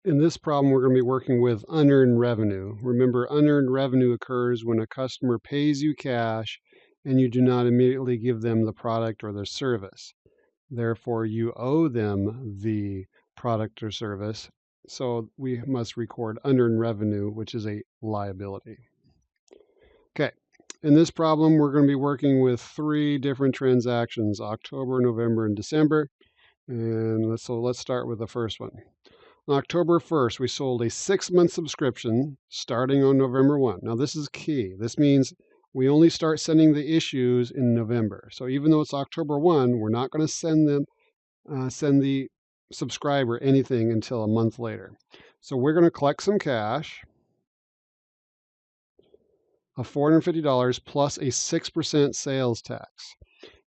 In this problem, we're going to be working with unearned revenue. Remember, unearned revenue occurs when a customer pays you cash and you do not immediately give them the product or the service. Therefore, you owe them the product or service. So we must record unearned revenue, which is a liability. Okay. In this problem, we're going to be working with 3 different transactions, October, November, and December. And so let's start with the first one. On October 1st, we sold a 6-month subscription starting on November 1. Now, this is key. This means we only start sending the issues in November. So even though it's October 1, we're not going to send the subscriber anything until a month later. So we're going to collect some cash of $450 plus a 6% sales tax.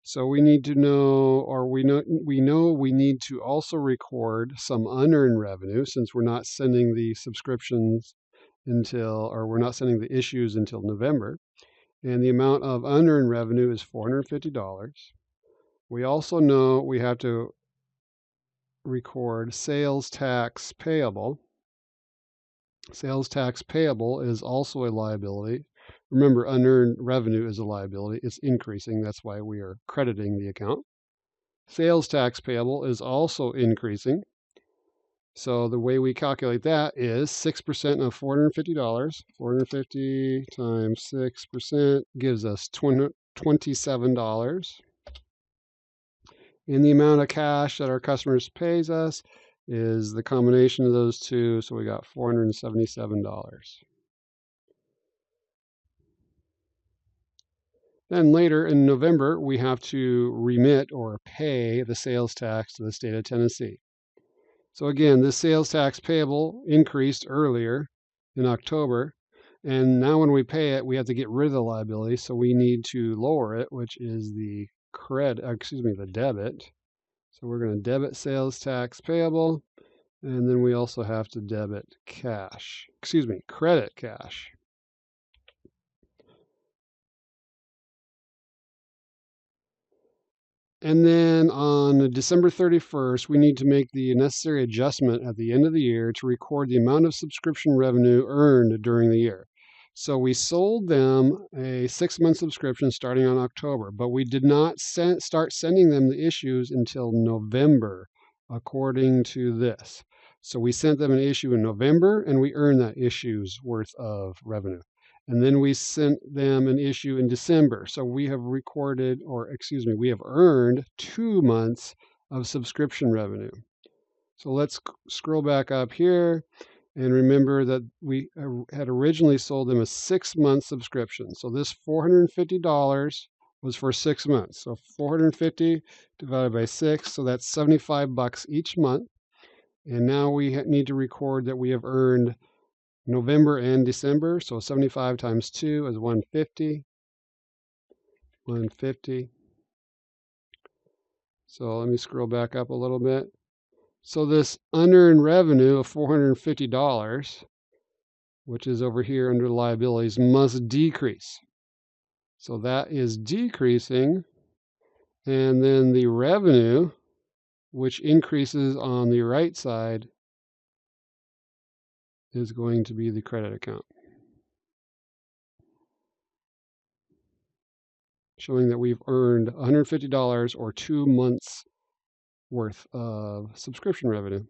So we need to know, or we know we need to also record some unearned revenue since we're not sending the subscriptions until, or we're not sending the issues until November. And the amount of unearned revenue is $450. We also know we have to record sales tax payable. Sales tax payable is also a liability. Remember, unearned revenue is a liability. It's increasing. That's why we are crediting the account. Sales tax payable is also increasing. So the way we calculate that is 6% of $450. 450 times 6% gives us $27. And the amount of cash that our customers pays us is the combination of those two. So we got $477. Then later in November, we have to remit or pay the sales tax to the state of Tennessee. So again, this sales tax payable increased earlier in October, and now when we pay it, we have to get rid of the liability, so we need to lower it, which is the debit. So we're going to debit sales tax payable, and then we also have to credit cash. And then on December 31st, we need to make the necessary adjustment at the end of the year to record the amount of subscription revenue earned during the year. So we sold them a 6-month subscription starting on October, but we did not start sending them the issues until November, according to this. So we sent them an issue in November, and we earned that issue's worth of revenue. And then we sent them an issue in December. So we have we have earned 2 months of subscription revenue. So let's scroll back up here and remember that we had originally sold them a 6-month subscription. So this $450 was for 6 months. So 450 divided by 6, so that's $75 each month. And now we need to record that we have earned November and December, so 75 times 2 is 150. 150. So let me scroll back up a little bit. So this unearned revenue of $450, which is over here under liabilities, must decrease. So that is decreasing. And then the revenue, which increases on the right side, is going to be the credit account, showing that we've earned $150 or 2 months worth of subscription revenue.